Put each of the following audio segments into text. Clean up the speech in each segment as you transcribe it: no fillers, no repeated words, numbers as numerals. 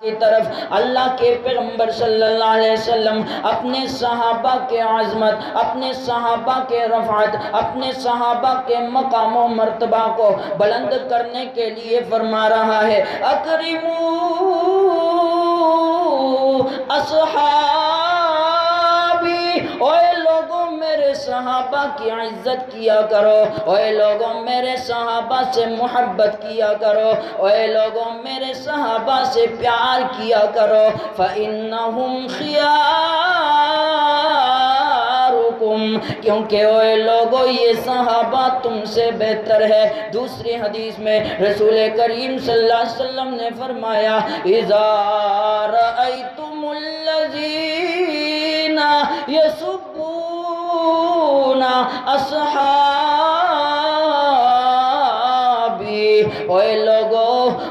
کی طرف اللہ کے پیغمبر صلی اللہ علیہ وسلم اپنے صحابہ کے عظمت، اپنے صحابہ کے رفعت، اپنے صحابہ کے مقام و مرتبہ کو بلند کرنے کے لیے فرما رہا ہے اکرموا اصحابی، اوے لوگوں میرے صحابہ کی عزت کیا کرو، اوے لوگوں میرے صحابہ سے محبت کیا کرو، اوے لوگوں میرے صحابہ سے پیار کیا کرو، فَإِنَّهُمْ خِيَارُكُمْ، کیونکہ اوے لوگوں یہ صحابہ تم سے بہتر ہے۔ دوسری حدیث میں رسول کریم صلی اللہ علیہ وسلم نے فرمایا اِذَا رَأَيْتُمُ الَّذِينَ يَسُبُّونَ أَصْحَابِي، اوے لوگو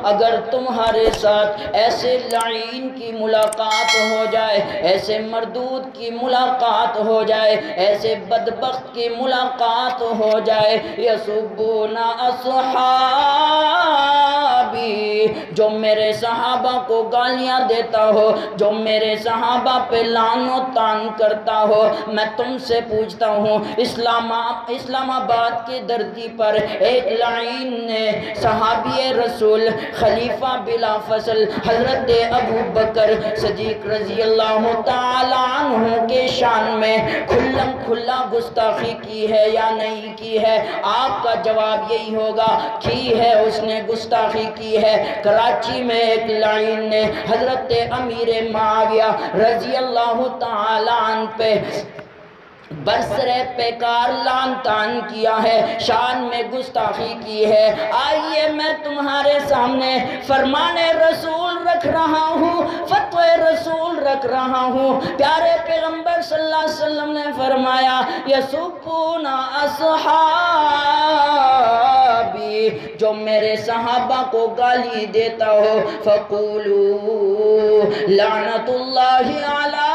اگر تمہارے ساتھ ایسے لعین کی ملاقات ہو جائے، ایسے مردود کی ملاقات ہو جائے، ایسے بدبخت کی ملاقات ہو جائے، یسبون اصحابی، جو میرے صحابہ کو گالیاں دیتا ہو، جو میرے صحابہ پہ لعن و طعن کرتا ہو، میں تم سے پوچھتا ہوں اسلام آباد کی دھرتی پر ایک لعین نے صحابی رسول خلیفہ بلا فصل حضرت ابو بکر صدیق رضی اللہ تعالیٰ عنہ کے شان میں کھلم کھلا گستاخی کی ہے یا نہیں کی ہے؟ آپ کا جواب یہی ہوگا کی ہے، اس نے گستاخی کی ہے۔ کراچی میں ایک لعین نے حضرت امیر معاویہ رضی اللہ تعالیٰ عنہ پہ برسر پیکار لعن طعن کیا ہے، شان میں گستاخی کی ہے۔ آئیے میں تمہارے سامنے فرمان رسول رکھ رہا ہوں، فتوی رسول رکھ رہا ہوں۔ پیارے پیغمبر صلی اللہ علیہ وسلم نے فرمایا یسبون اصحابی، جو میرے صحابہ کو گالی دیتا ہو فقولوا لعنت اللہ علی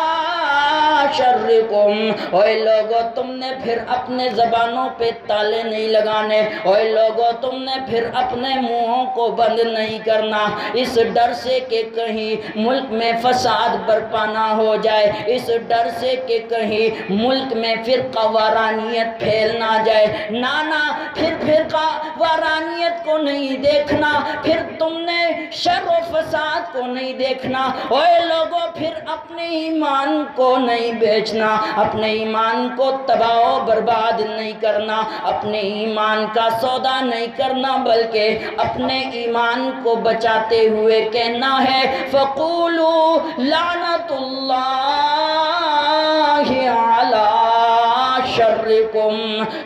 شرکم، اوے لوگو تم نے پھر اپنے زبانوں پہ تالے نہیں لگانے، اوے لوگو تم نے پھر اپنے منہوں کو بند نہیں کرنا، اس ڈر سے کہ کہیں ملک میں فساد برپا نہ ہو جائے، اس ڈر سے کہ کہیں ملک میں فرقہ وارانیت پھیل نہ جائے۔ نانا پھر فرقہ وارانیت کو نہیں دیکھنا، پھر تم نے شر و فساد کو نہیں دیکھنا، اوے لوگو پھر اپنے ایمان کو نہیں بیچنا، اپنے ایمان کو تباہ و برباد نہیں کرنا، اپنے ایمان کا سودا نہیں کرنا، بلکہ اپنے ایمان کو بچاتے ہوئے کہنا ہے فَقُولُوا لَعْنَةُ اللَّهِ عَلَى شَرِّكُمْ،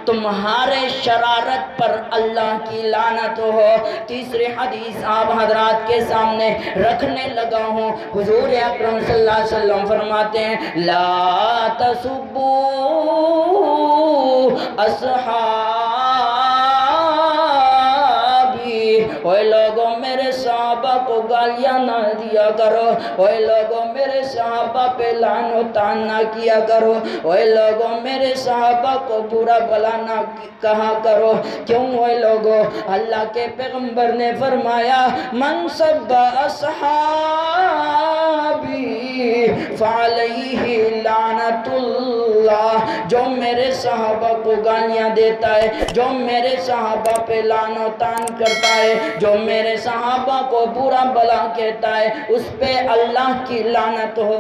تمہارے شرارت پر اللہ کی لعنت ہو۔ تیسری حدیث آپ حضرات کے سامنے رکھنے لگا ہوں، حضور اکرم صلی اللہ علیہ وسلم فرماتے ہیں لا تسبوا اصحابی، اوے لوگوں میرے صحابہ کو گالیاں نہ دیا کرو، اوے لوگوں میرے صحابہ پہ لعن و طعن نہ کیا کرو، اوے لوگوں میرے صحابہ کو برا بلا نہ کہا کرو۔ کیوں اوے لوگوں؟ اللہ کے پیغمبر نے فرمایا من سب اصحابی فعلیہ لعنت اللہ، جو میرے صحابہ کو گالیاں دیتا ہے، جو میرے صحابہ پہ لعن و طعن کرتا ہے، جو میرے صحابہ کو برا بلا کہتا ہے، اس پہ اللہ کی لعنت ہو۔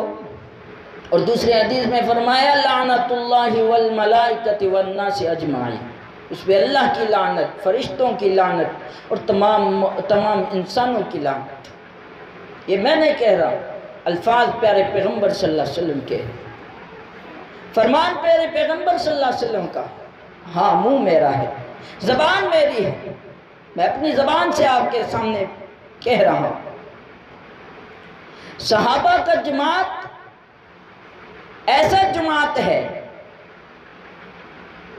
اور دوسری حدیث میں فرمایا لعنت اللہ والملائکۃ والناس اجمعین، اس پہ اللہ کی لعنت، فرشتوں کی لعنت اور تمام انسانوں کی لعنت۔ یہ میں نہیں کہہ رہا، الفاظ پیارے پیغمبر صلی اللہ علیہ وسلم کے، فرمان پیارے پیغمبر صلی اللہ علیہ وسلم کا۔ ہاں منہ میرا ہے، زبان میری ہے، میں اپنی زبان سے آپ کے سامنے کہہ رہا ہوں۔ صحابہ کا جماعت ایسا جماعت ہے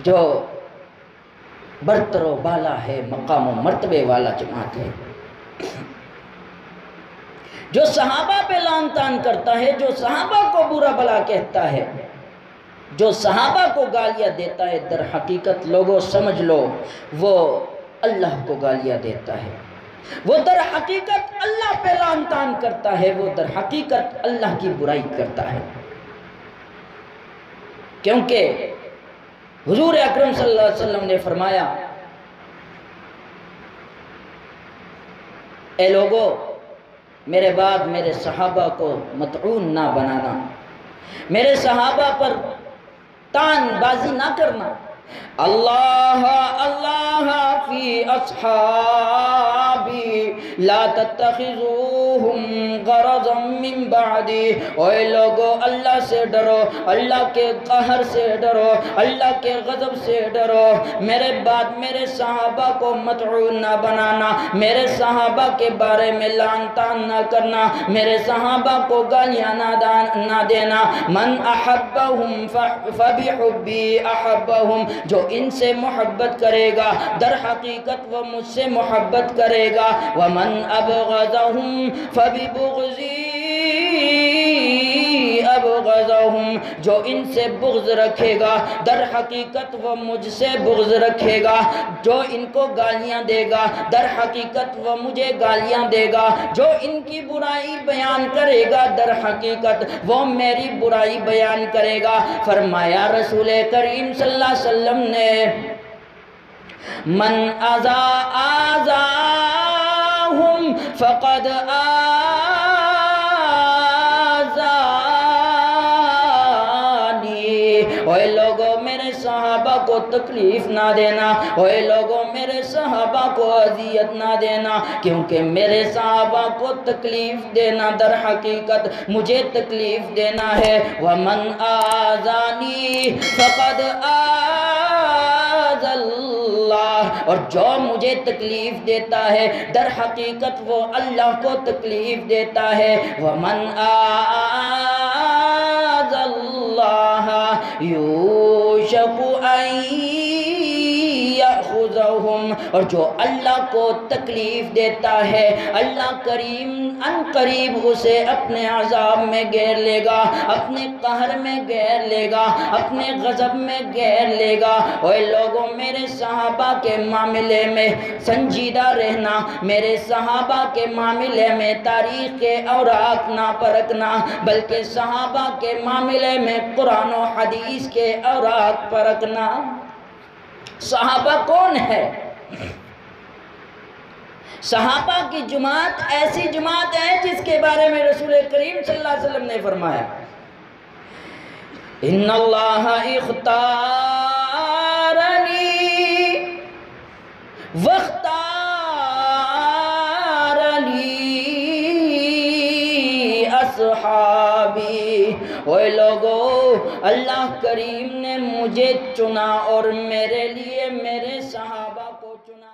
جو برتر و بالا ہے، مقام و مرتبے والا جماعت ہے، جو صحابہ پہ لعن طعن کرتا ہے، جو صحابہ کو برا بلا کہتا ہے، جو صحابہ کو گالیاں دیتا ہے، در حقیقت لوگوں سمجھ لو وہ اللہ کو گالیاں دیتا ہے۔ وہ در حقیقت اللہ پہ لعن طعن کرتا ہے، وہ در حقیقت اللہ کی برائی کرتا ہے۔ کیونکہ حضور اکرم صلی اللہ علیہ وسلم نے فرمایا، اے لوگو میرے بعد میرے صحابہ کو مطعون نہ بنانا، میرے صحابہ پر طعن بازی نہ کرنا۔ اللہ اللہ فی اصحابی لا تتخذوہم غرضا من بعدی۔ اے لوگو اللہ سے ڈرو، اللہ کے قہر سے ڈرو، اللہ کے غضب سے ڈرو، میرے بعد میرے صحابہ کو مطعون نہ بنانا، میرے صحابہ کے بارے میں لعن طعن نہ کرنا، میرے صحابہ کو گالیاں نہ دینا۔ من احبہم فبحبی احبہم، جو ان سے محبت کرے گا در حقیقت وہ مجھ سے محبت کرے گا۔ ومن ابغضہم فببغضی ابغضہم، جو ان سے بغض رکھے گا در حقیقت وہ مجھ سے بغض رکھے گا۔ جو ان کو گالیاں دے گا در حقیقت وہ مجھے گالیاں دے گا۔ جو ان کی برائی بیان کرے گا در حقیقت وہ میری برائی بیان کرے گا۔ فرمایا رسول کریم صلی اللہ علیہ وسلم نے، من آذاہم فقد آذانی۔ اے لوگو میرے صحابہ کو تکلیف نہ دینا، اے لوگو میرے صحابہ کو اذیت نہ دینا، کیونکہ میرے صحابہ کو تکلیف دینا در حقیقت مجھے تکلیف دینا ہے۔ ومن آذانی فقد آذ اللہ، اور جو مجھے تکلیف دیتا ہے در حقیقت وہ اللہ کو تکلیف دیتا ہے۔ ومن آذ اللہ یوشک ان یأخذہم، اور جو اللہ کو تکلیف دیتا ہے اللہ کریم ان قریب اسے اپنے عذاب میں گھیر لے گا، اپنے قہر میں گھیر لے گا، اپنے غضب میں گھیر لے گا۔ اے لوگوں میرے صحابہ کے معاملے میں سنجیدہ رہنا، میرے صحابہ کے معاملے میں تاریخ کے اوراق نہ پرکھنا، بلکہ صحابہ کے معاملے میں قرآن و حدیث کے اوراق پرکھنا۔ صحابہ کون ہے؟ صحابہ کی جماعت ایسی جماعت ہے جس کے بارے میں رسول کریم صلی اللہ علیہ وسلم نے فرمایا، ان اللہ اختارنی واختار لی اصحابی۔ اے لوگو اللہ کریم نے مجھے چنا اور میرے لیے میرے صحابہ کو چنا۔